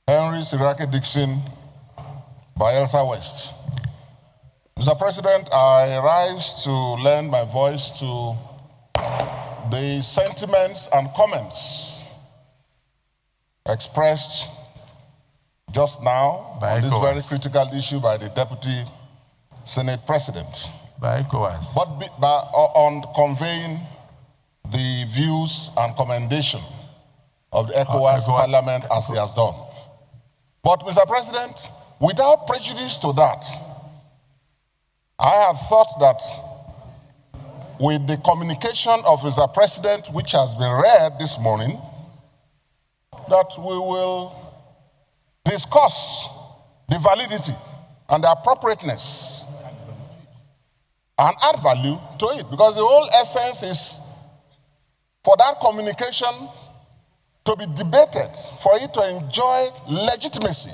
Senator Seriake Dickson, Bayelsa West. Mr. President, I rise to lend my voice to the sentiments and comments expressed just now on this very critical issue by the Deputy Senate President. By ECOWAS. But on conveying the views and commendation of the ECOWAS Parliament as he has done. But, Mr. President, without prejudice to that, I had thought that with the communication of Mr. President, which has been read this morning, that we will discuss the validity and the appropriateness and add value to it. Because the whole essence is for that communication to be debated, for it to enjoy legitimacy,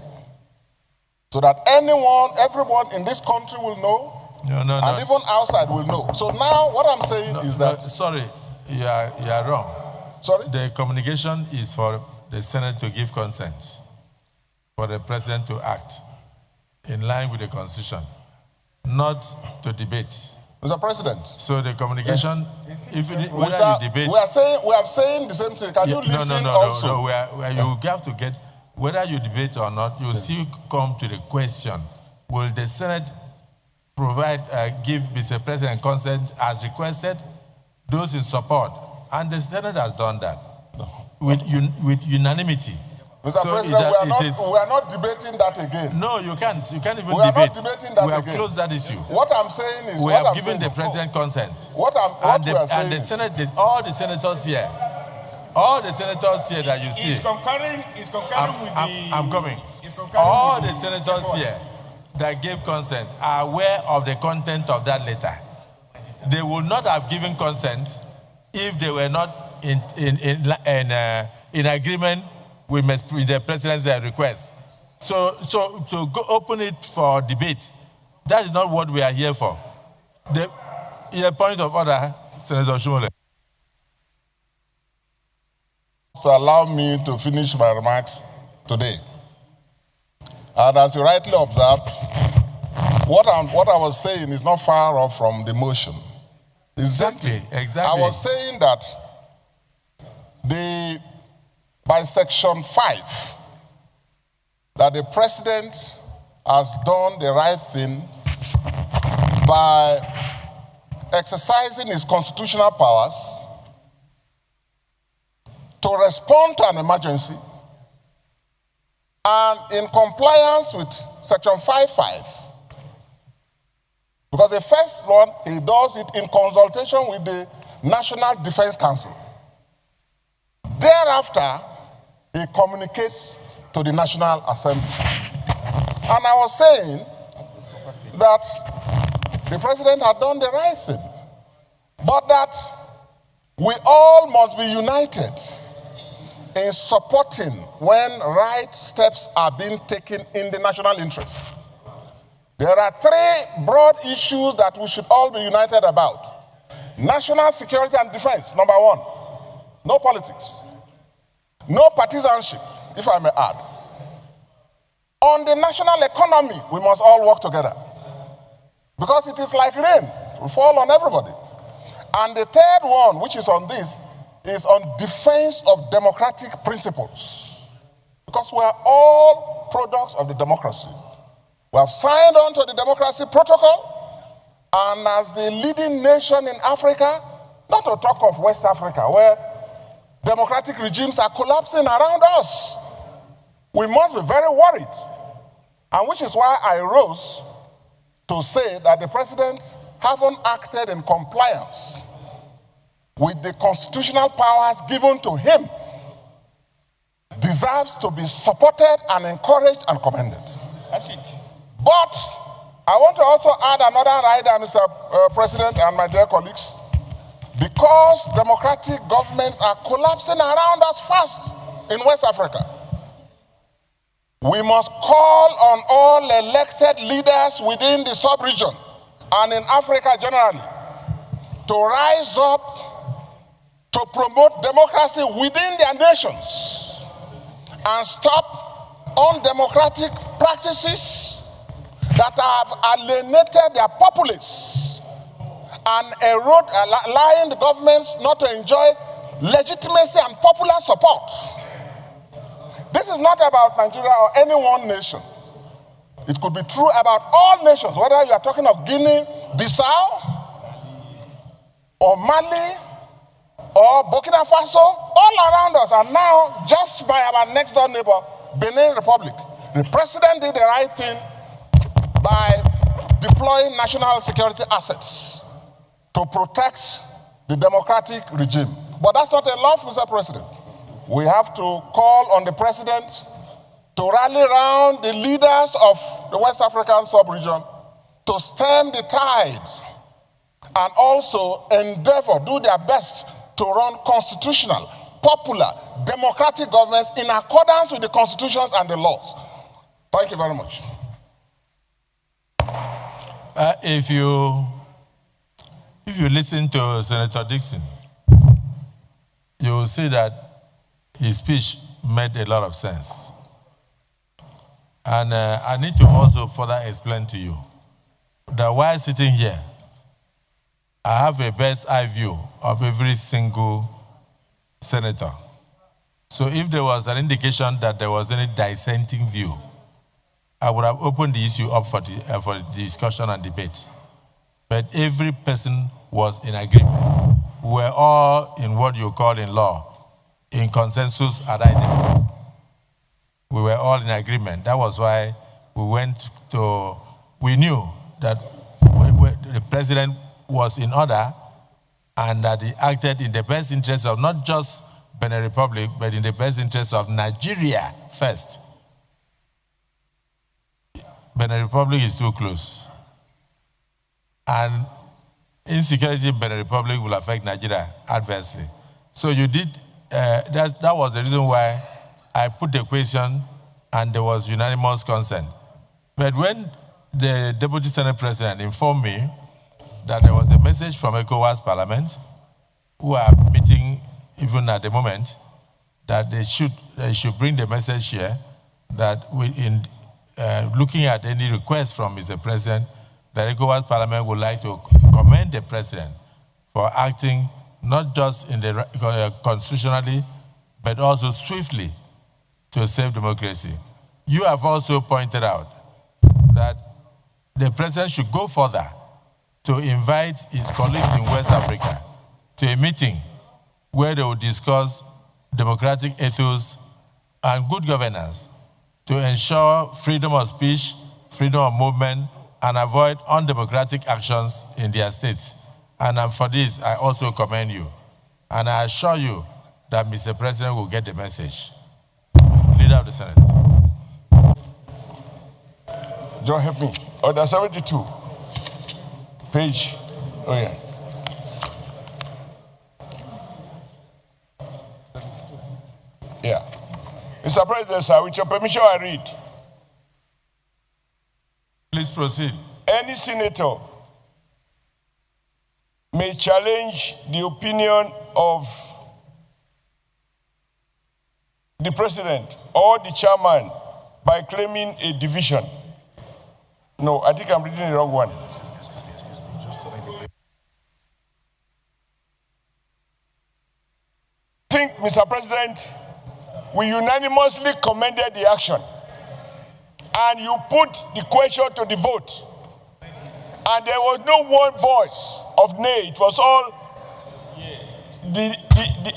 so that everyone in this country will know, and even outside will know. So now what I'm saying is that... Sorry, you are wrong. Sorry? The communication is for the Senate to give consent, for the President to act in line with the Constitution, not to debate. Mr. President. So the communication, whether you debate... We are saying the same thing. Can you listen also? No. You have to get, whether you debate or not, you still come to the question, will the Senate give Mr. President consent as requested? Those in support. And the Senate has done that with unanimity. Mr. President, we are not debating that again. No, you can't. You can't even debate. We are not debating that We have again. closed that issue. What I'm saying is... We have given the President consent. And the Senate, all the senators here that you see... He's concurring with the... I'm coming. All the senators here that gave consent are aware of the content of that letter. They would not have given consent if they were not in agreement with the President's request. So to open it for debate, that is not what we are here for. In a point of order, Senator Shumole. So allow me to finish my remarks today. And as you rightly observed, what I was saying is not far off from the motion. Exactly. I was saying that by Section 5, that the President has done the right thing by exercising his constitutional powers to respond to an emergency, and in compliance with Section 5.5, because the first one, he does it in consultation with the National Defense Council. Thereafter, he communicates to the National Assembly. And I was saying that the President had done the right thing, but that we all must be united in supporting when right steps are being taken in the national interest. There are three broad issues that we should all be united about. National security and defense, number one. No politics. No partisanship, if I may add. On the national economy, we must all work together. Because it is like rain, it will fall on everybody. And the third one, which is on this, is on defense of democratic principles. Because we are all products of the democracy. We have signed on to the democracy protocol, and as the leading nation in Africa, not to talk of West Africa, where democratic regimes are collapsing around us, we must be very worried. And which is why I rose to say that the President haven't acted in compliance with the constitutional powers given to him, deserves to be supported and encouraged and commended. That's it. But I want to also add another rider, Mr. President and my dear colleagues, because democratic governments are collapsing around us fast in West Africa. We must call on all elected leaders within the sub-region and in Africa generally to rise up to promote democracy within their nations and stop undemocratic practices that have alienated their populace and allowing the governments not to enjoy legitimacy and popular support. This is not about Nigeria or any one nation. It could be true about all nations, whether you are talking of Guinea, Bissau, or Mali, or Burkina Faso, all around us, and now just by our next door neighbor, Benin Republic. The president did the right thing by deploying national security assets to protect the democratic regime. But that's not enough, Mr. President. We have to call on the president to rally around the leaders of the West African sub-region to stem the tide and also endeavor, do their best to run constitutional, popular, democratic governments in accordance with the constitutions and the laws. Thank you very much. If you listen to Senator Dickson, you will see that his speech made a lot of sense. And I need to also further explain to you that while sitting here, I have a bird's eye view of every single senator. So if there was an indication that there was any dissenting view, I would have opened the issue up for discussion and debate. But every person was in agreement. We were all in what you call in law, in consensus ad idem. We were all in agreement. That was why we knew that the president was in order and that he acted in the best interest of not just Benin Republic, but in the best interest of Nigeria first. Benin Republic is too close. And insecurity in Benin Republic will affect Nigeria adversely. So you did, that was the reason why I put the question and there was unanimous consent. But when the Deputy Senate President informed me that there was a message from ECOWAS Parliament, who are meeting even at the moment, that they should bring the message here that in looking at any request from Mr. President, the ECOWAS Parliament would like to commend the President for acting not just in the constitutionally, but also swiftly to save democracy. You have also pointed out that the President should go further to invite his colleagues in West Africa to a meeting where they will discuss democratic ethos and good governance to ensure freedom of speech, freedom of movement, and avoid undemocratic actions in their states. And for this, I also commend you. And I assure you that Mr. President will get the message. Leader of the Senate. John, help me. Order 72. Page. Oh, yeah. Yeah. Mr. President, sir, with your permission, I read. Please proceed. Any senator may challenge the opinion of the president or the chairman by claiming a division. No, I think I'm reading the wrong one. I think, Mr. President, we unanimously commended the action. And you put the question to the vote. And there was no one voice of nay. It was all, the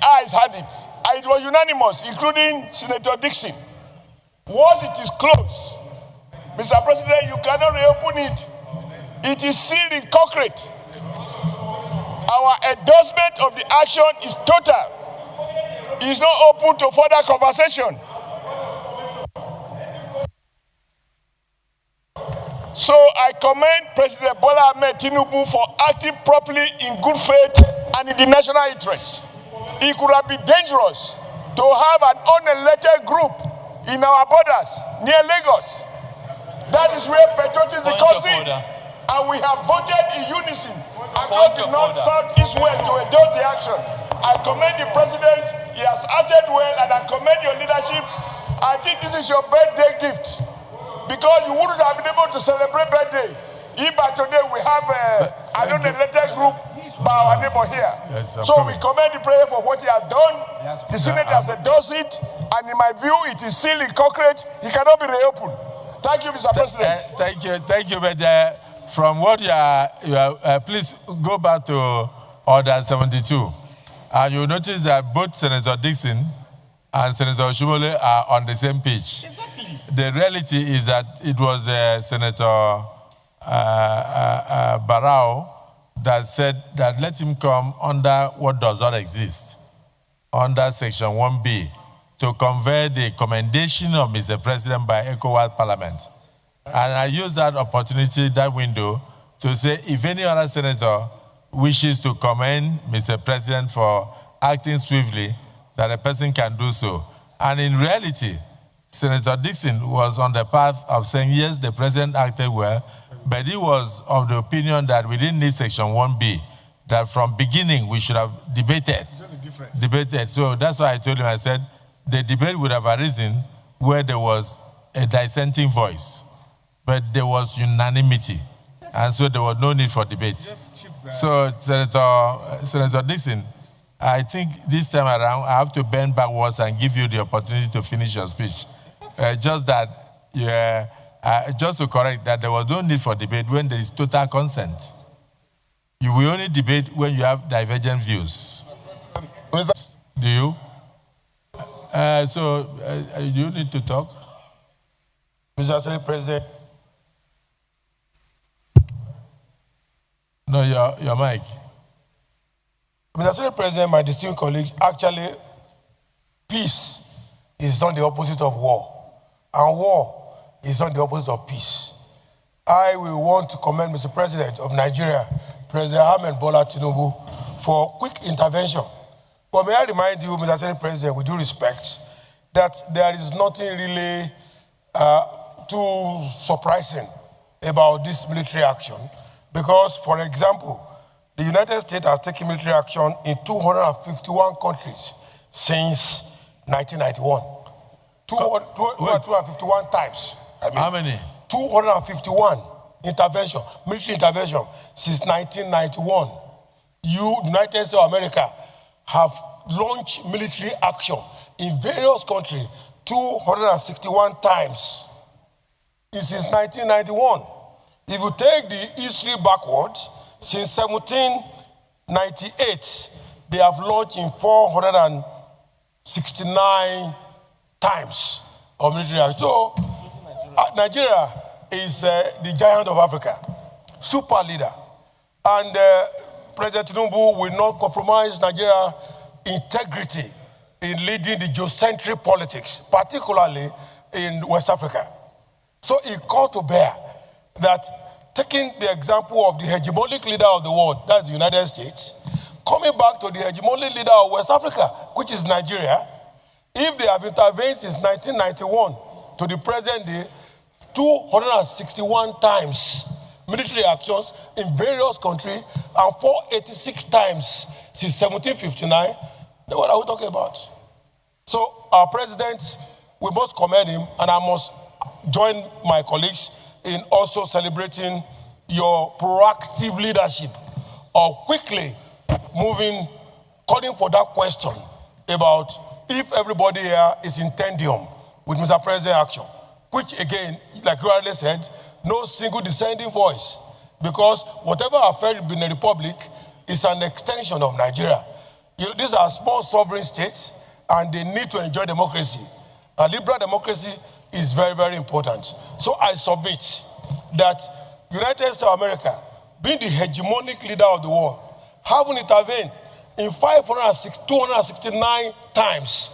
ayes had it. And it was unanimous, including Senator Dickson. Once it is closed, Mr. President, you cannot reopen it. It is sealed in concrete. Our endorsement of the action is total. It is not open to further conversation. So I commend President Bola Tinubu for acting properly in good faith and in the national interest. It could have been dangerous to have an unelected group in our borders near Lagos. That is where patriotism comes in. And we have voted in unison across the north, south, east, west to endorse the action. I commend the president. He has acted well, and I commend your leadership I think this is your birthday gift because you wouldn't have been able to celebrate birthday if by today we have an unelected group by our neighbor here. Yes, so we commend the prayer for what he has done. The Senate has endorsed it, and in my view, it is still in concrete. It cannot be reopened. Thank you, Mr. President. Thank you. But from what you are please go back to Order 72. And you notice that both Senator Dickson and Senator Oshimole are on the same page. Exactly. The reality is that it was Senator Barao that said that let him come under what does not exist, under Section 1B, to convey the commendation of Mr. President by ECOWAS Parliament. And I use that opportunity, that window, to say if any other senator wishes to commend Mr. President for acting swiftly, that a person can do so. And in reality, Senator Dickson was on the path of saying, yes, the President acted well, but he was of the opinion that we didn't need Section 1B, that from beginning we should have debated. So that's why I told him, I said, the debate would have arisen where there was a dissenting voice, but there was unanimity, and so there was no need for debate. So Senator Dickson, I think this time around I have to bend backwards and give you the opportunity to finish your speech. Just to correct that there was no need for debate when there is total consent. You will only debate when you have divergent views. Do you? Do you need to talk? Mr. Senate President. No, your mic. Mr. Senate President, my distinguished colleagues, actually, peace is not the opposite of war. And war is not the opposite of peace. I will want to commend Mr. President of Nigeria, President Bola Tinubu, for quick intervention. But may I remind you, Mr. Senate President, with due respect, that there is nothing really too surprising about this military action. Because, for example, the United States has taken military action in 251 countries since 1991. 251 times. How many? 251 military intervention since 1991. United States of America have launched military action in various countries 261 times since 1991. If you take the history backward, since 1798, they have launched in 469 times of military action. So, Nigeria is the giant of Africa, super leader. And President Tinubu will not compromise Nigeria's integrity in leading the geocentric politics, particularly in West Africa. So it called to bear that taking the example of the hegemonic leader of the world, that's the United States, coming back to the hegemonic leader of West Africa, which is Nigeria, if they have intervened since 1991 to the present day, 261 times military actions in various countries and 486 times since 1759, then what are we talking about? So our president, we must commend him, and I must join my colleagues in also celebrating your proactive leadership of quickly moving, calling for that question about if everybody here is in tendium with Mr. President action, which again, like you already said, no single dissenting voice, because whatever affects Benin Republic is an extension of Nigeria. These are small sovereign states, and they need to enjoy democracy. A liberal democracy is very, very important. So I submit that United States of America, being the hegemonic leader of the world, having intervened in 269 times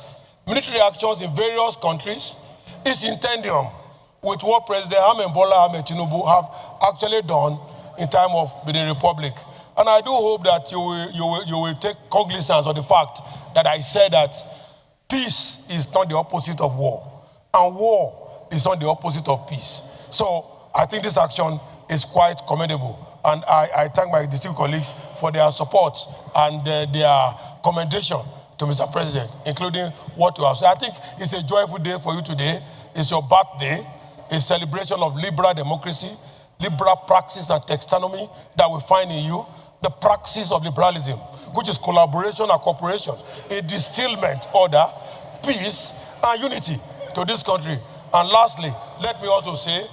military actions in various countries, is in tandem with what President Bola Tinubu have actually done in time of Benin Republic. And I do hope that you will take cognizance of the fact that I said that peace is not the opposite of war, and war is not the opposite of peace. So I think this action is quite commendable, and I thank my distinguished colleagues for their support and their commendation to to Mr. President, including what you have said. I think it's a joyful day for you today. It's your birthday, a celebration of liberal democracy, liberal praxis and taxonomy that we find in you, the praxis of liberalism, which is collaboration and cooperation, a distillment order, peace, and unity to this country. And lastly, let me also say,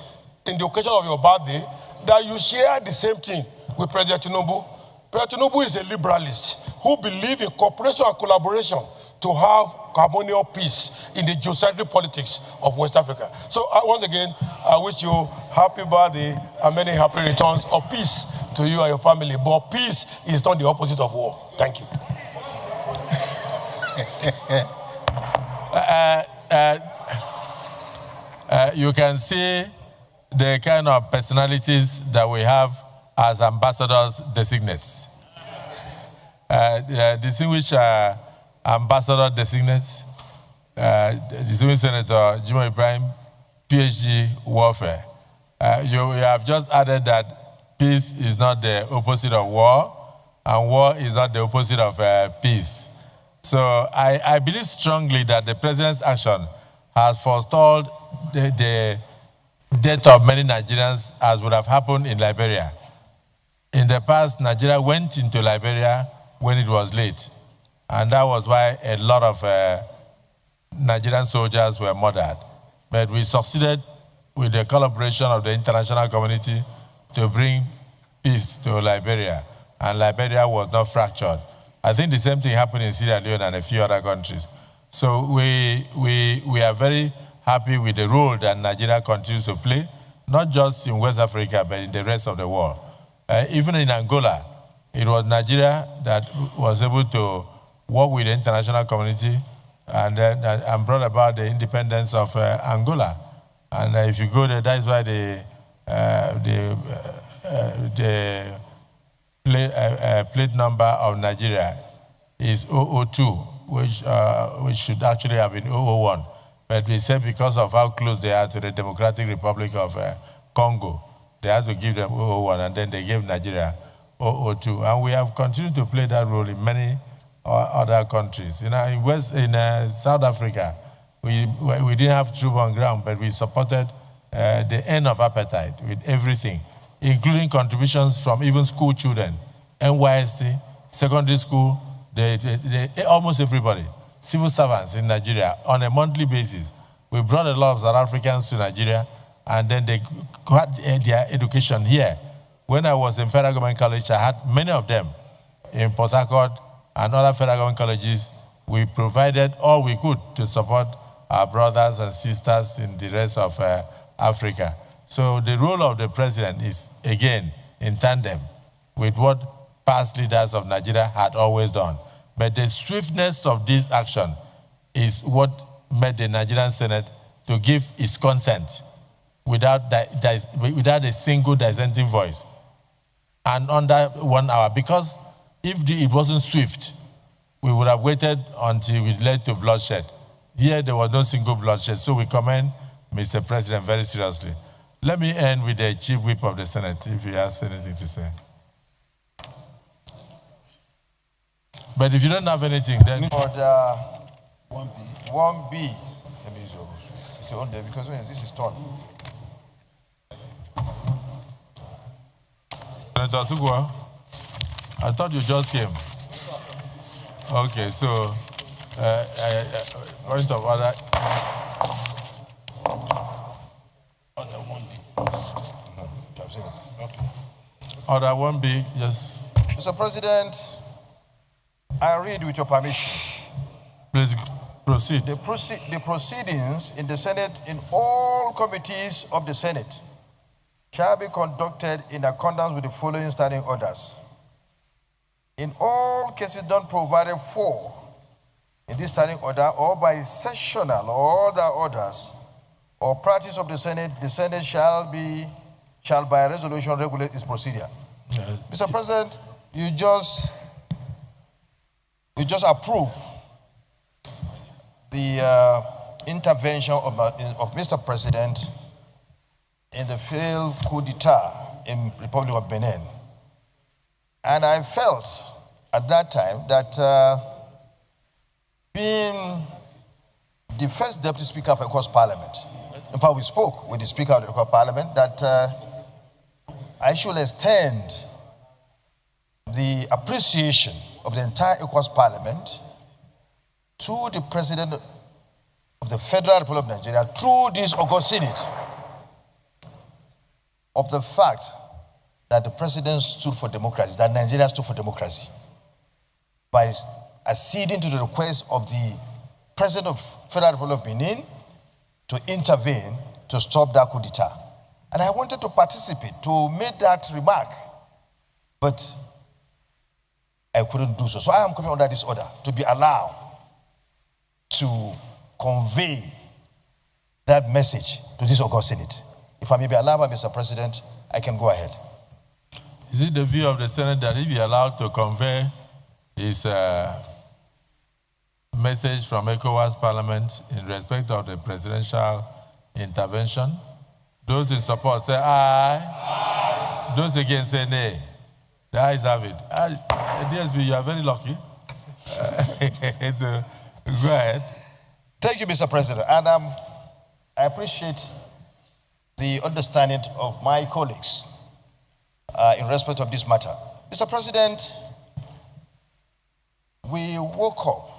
in the occasion of your birthday, that you share the same thing with President Tinubu. President Tinubu is a liberalist who believes in cooperation and collaboration to have harmonious peace in the geocentric politics of West Africa. So once again, I wish you happy birthday and many happy returns of peace to you and your family. But peace is not the opposite of war. Thank you. You can see the kind of personalities that we have as ambassadors designates. Distinguished ambassador designates, distinguished Senator Jimoh Ibrahim, PhD warfare. You have just added that peace is not the opposite of war, and war is not the opposite of peace. So I believe strongly that the president's action has forestalled the death of many Nigerians, as would have happened in Liberia. In the past, Nigeria went into Liberia when it was late, and that was why a lot of Nigerian soldiers were murdered. But we succeeded with the collaboration of the international community to bring peace to Liberia, and Liberia was not fractured. I think the same thing happened in Sierra Leone and a few other countries. So we are very happy with the role that Nigeria continues to play, not just in West Africa, but in the rest of the world. Even in Angola, it was Nigeria that was able to work with the international community and brought about the independence of Angola. And if you go there, that's why the plate number of Nigeria is 002, which should actually have been 001. But we said because of how close they are to the Democratic Republic of Congo, they had to give them 001, and then they gave Nigeria 002. And we have continued to play that role in many other countries. You know, in South Africa, we didn't have troops on ground, but we supported the end of apartheid with everything, including contributions from even school children, NYSC, secondary school, almost everybody, civil servants in Nigeria on a monthly basis. We brought a lot of South Africans to Nigeria, and then they got their education here. When I was in Federal Government College, I had many of them in Port Harcourt and other Federal Government colleges. We provided all we could to support our brothers and sisters in the rest of Africa. So the role of the president is, again, in tandem with what past leaders of Nigeria had always done. But the swiftness of this action is what made the Nigerian Senate to give its consent without a single dissenting voice, and under 1 hour. Because if it wasn't swift, we would have waited until it led to bloodshed. Here, there was no single bloodshed, so we commend Mr. President very seriously. Let me end with the Chief Whip of the Senate, if he has anything to say. But if you don't have anything, then... Order 1B. 1B. Let me use your it's on there because when this is torn. Senator Sugwa, I thought you just came. Okay, so point of order. Order 1B. Okay. Order 1B, yes. Mr. President, I read with your permission. Please proceed. The proceedings in the Senate, in all committees of the Senate, shall be conducted in accordance with the following standing orders. In all cases not provided for in this standing order or by sessional or other orders or practice of the Senate shall by resolution regulate its procedure. Yeah. Mr. President, you just approved the intervention of Mr. President in the failed coup d'etat in Republic of Benin. And I felt at that time that being the first Deputy Speaker of ECOWAS Parliament, in fact, we spoke with the Speaker of the ECOWAS Parliament that I should extend the appreciation of the entire ECOWAS Parliament to the President of the Federal Republic of Nigeria through this August Senate of the fact that the President stood for democracy, that Nigeria stood for democracy by acceding to the request of the President of the Federal Republic of Benin to intervene to stop that coup d'etat. And I wanted to participate, to make that remark, but I couldn't do so. So I am coming under this order to be allowed to convey that message to this August Senate. If I may be allowed by Mr. President, I can go ahead. Is it the view of the Senate that he be allowed to convey his message from ECOWAS Parliament in respect of the presidential intervention? Those in support say aye. Aye. Those against say nay. The ayes have it. DSB, you are very lucky. Go ahead. Thank you, Mr. President. And I appreciate the understanding of my colleagues in respect of this matter. Mr. President, we woke up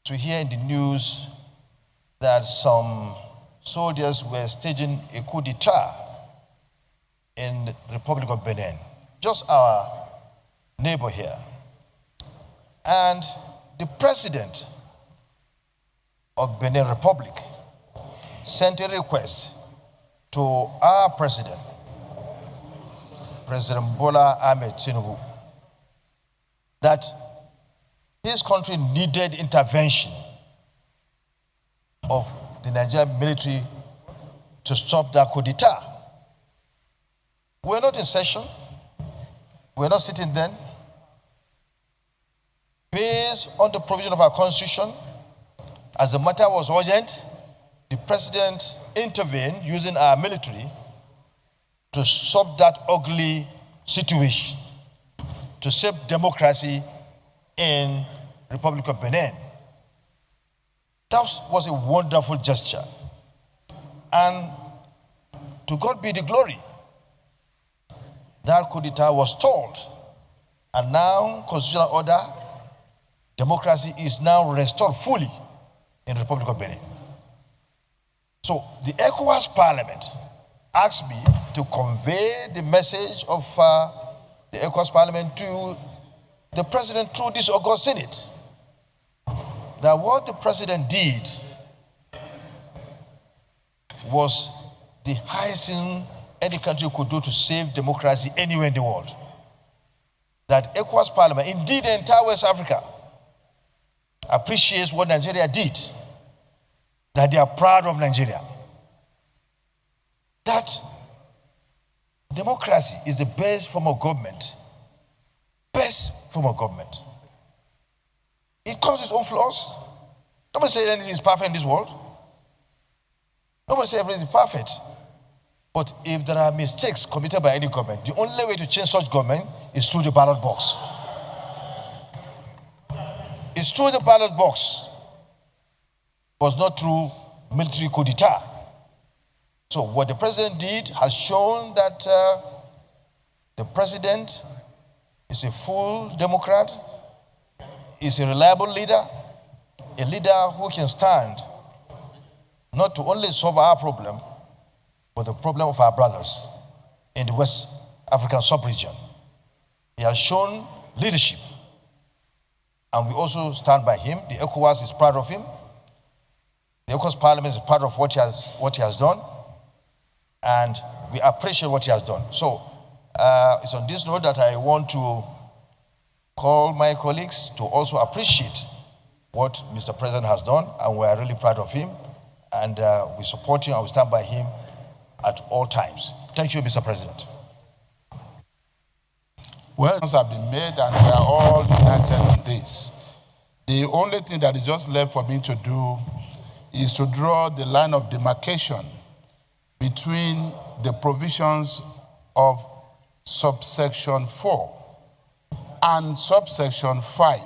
to hear in the news that some soldiers were staging a coup d'etat in the Republic of Benin, just our neighbor here. And the President of Benin Republic sent a request to our President, President Bola Tinubu, that his country needed intervention of the Nigerian military to stop that coup d'etat. We're not in session. We're not sitting then. Based on the provision of our constitution, as the matter was urgent, the president intervened using our military to stop that ugly situation, to save democracy in the Republic of Benin. That was a wonderful gesture. And to God be the glory. That coup d'etat was stalled. And now, constitutional order, democracy is now restored fully in the Republic of Benin. So the ECOWAS Parliament asked me to convey the message of the ECOWAS Parliament to the President through this August Senate. That what the President did was the highest thing any country could do to save democracy anywhere in the world. That ECOWAS Parliament, indeed the entire West Africa, appreciates what Nigeria did. That they are proud of Nigeria. That democracy is the best form of government. Best form of government. It comes with its own flaws. Nobody says anything is perfect in this world. Nobody says everything is perfect. But if there are mistakes committed by any government, the only way to change such government is through the ballot box. It's through the ballot box. It was not through military coup d'etat. So what the president did has shown that the president is a full Democrat, is a reliable leader, a leader who can stand not to only solve our problem, but the problem of our brothers in the West African sub-region. He has shown leadership, and we also stand by him. The ECOWAS is proud of him. The ECOWAS Parliament is proud of what he has done, and we appreciate what he has done. So it's on this note that I want to call my colleagues to also appreciate what Mr. President has done, and we are really proud of him, and we support him and we stand by him at all times. Thank you, Mr. President. Well, have been made, and we are all united on this. The only thing that is just left for me to do is to draw the line of demarcation between the provisions of subsection 4 and subsection 5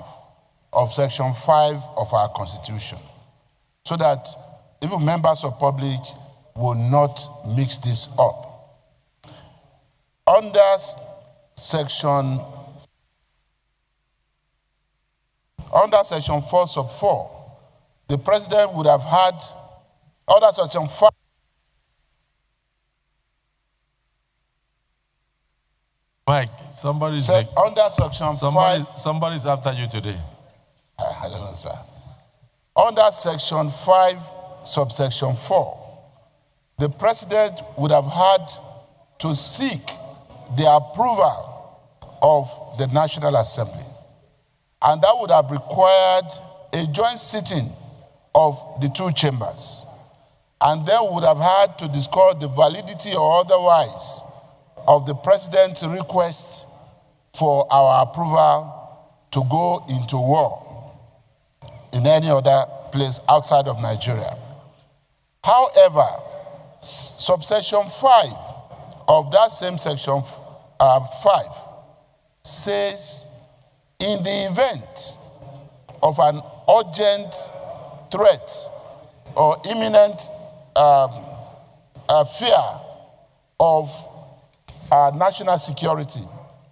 of Section 5 of our Constitution, so that even members of public will not mix this up. Under Section 4 sub 4, the President would have had, under Section 5, Mike, somebody's under Section 5. Somebody's after you today. I don't know, sir. Under Section 5, subsection 4, the President would have had to seek the approval of the National Assembly. And that would have required a joint sitting of the two chambers. And then would have had to discuss the validity or otherwise of the President's request for our approval to go into war in any other place outside of Nigeria. However, subsection 5 of that same section 5 says, in the event of an urgent threat or imminent fear of our national security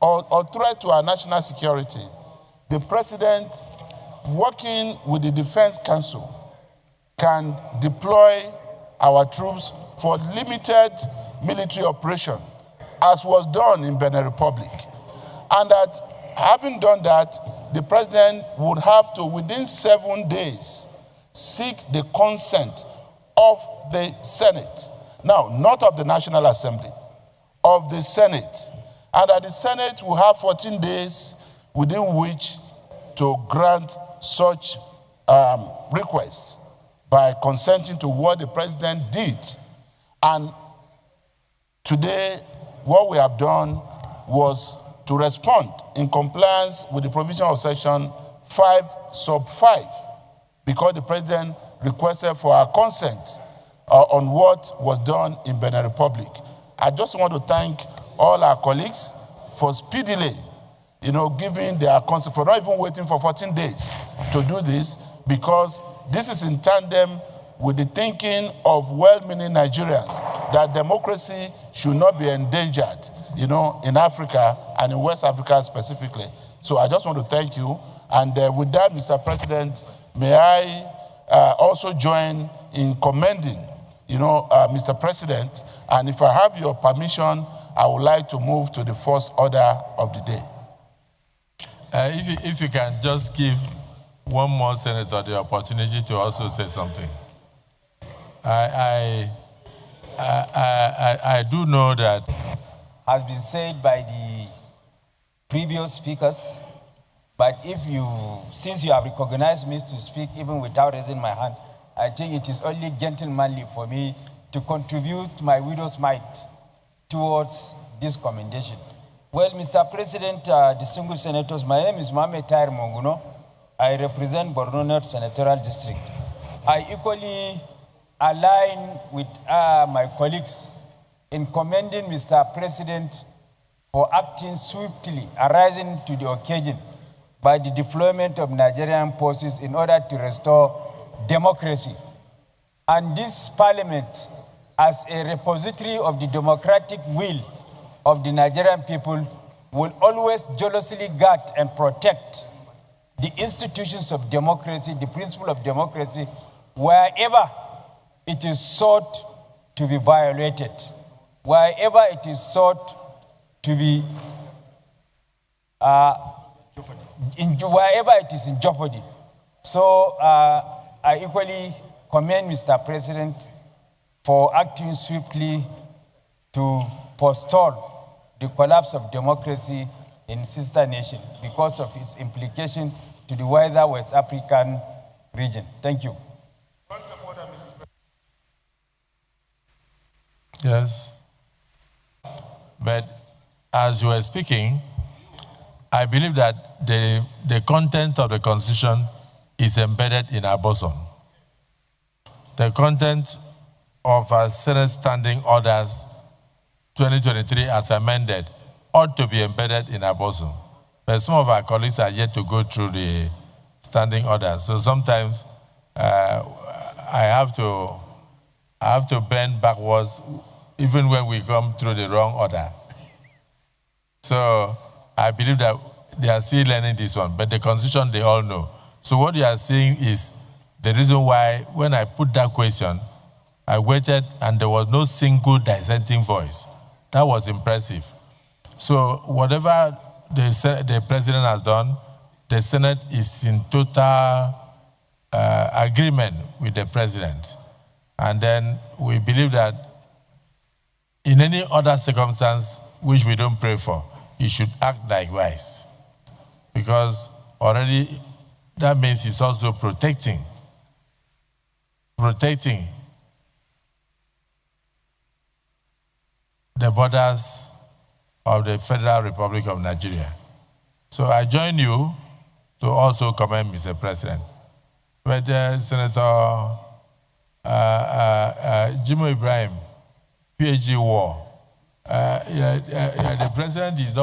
or threat to our national security, the President, working with the Defense Council, can deploy our troops for limited military operation, as was done in Benin Republic. And that, having done that, the President would have to, within 7 days, seek the consent of the Senate. Now, not of the National Assembly, of the Senate. And that the Senate will have 14 days within which to grant such requests by consenting to what the President did. And today, what we have done was to respond in compliance with the provision of Section 5 sub 5, because the President requested for our consent on what was done in Benin Republic. I just want to thank all our colleagues for speedily, giving their consent, for not even waiting for 14 days to do this, because this is in tandem with the thinking of well-meaning Nigerians that democracy should not be endangered, in Africa and in West Africa specifically. So I just want to thank you. And with that, Mr. President, may I also join in commending, Mr. President. And if I have your permission, I would like to move to the first order of the day. If you can just give one more senator the opportunity to also say something. I do know that has been said by the previous speakers, but since you have recognized me to speak even without raising my hand, I think it is only gentlemanly for me to contribute my widow's mite towards this commendation. Well, Mr. President, distinguished senators, my name is Mohamed Tahir Monguno. I represent Borno North Senatorial District. I equally align with my colleagues in commending Mr. President for acting swiftly, arising to the occasion by the deployment of Nigerian forces in order to restore democracy. And this parliament, as a repository of the democratic will of the Nigerian people, will always jealously guard and protect the institutions of democracy, the principle of democracy, wherever it is sought to be violated, wherever it is sought to be, wherever it is in jeopardy. So I equally commend Mr. President for acting swiftly to forestall the collapse of democracy in sister nation because of its implication to the wider West African region. Thank you. Yes. But as you were speaking, I believe that the content of the Constitution is embedded in our bosom. The content of our Senate Standing Orders 2023 as amended ought to be embedded in our bosom. But some of our colleagues are yet to go through the standing orders. So sometimes I have to bend backwards even when we come through the wrong order. So I believe that they are still learning this one, but the Constitution they all know. So what you are saying is the reason why when I put that question, I waited and there was no single dissenting voice. That was impressive. So whatever the president has done, the Senate is in total agreement with the president. And then we believe that in any other circumstance, which we don't pray for, he should act likewise. Because already that means he's also protecting the borders of the Federal Republic of Nigeria. So I join you to also commend Mr. President. But Senator Jimo Ibrahim, PhD war, the president is not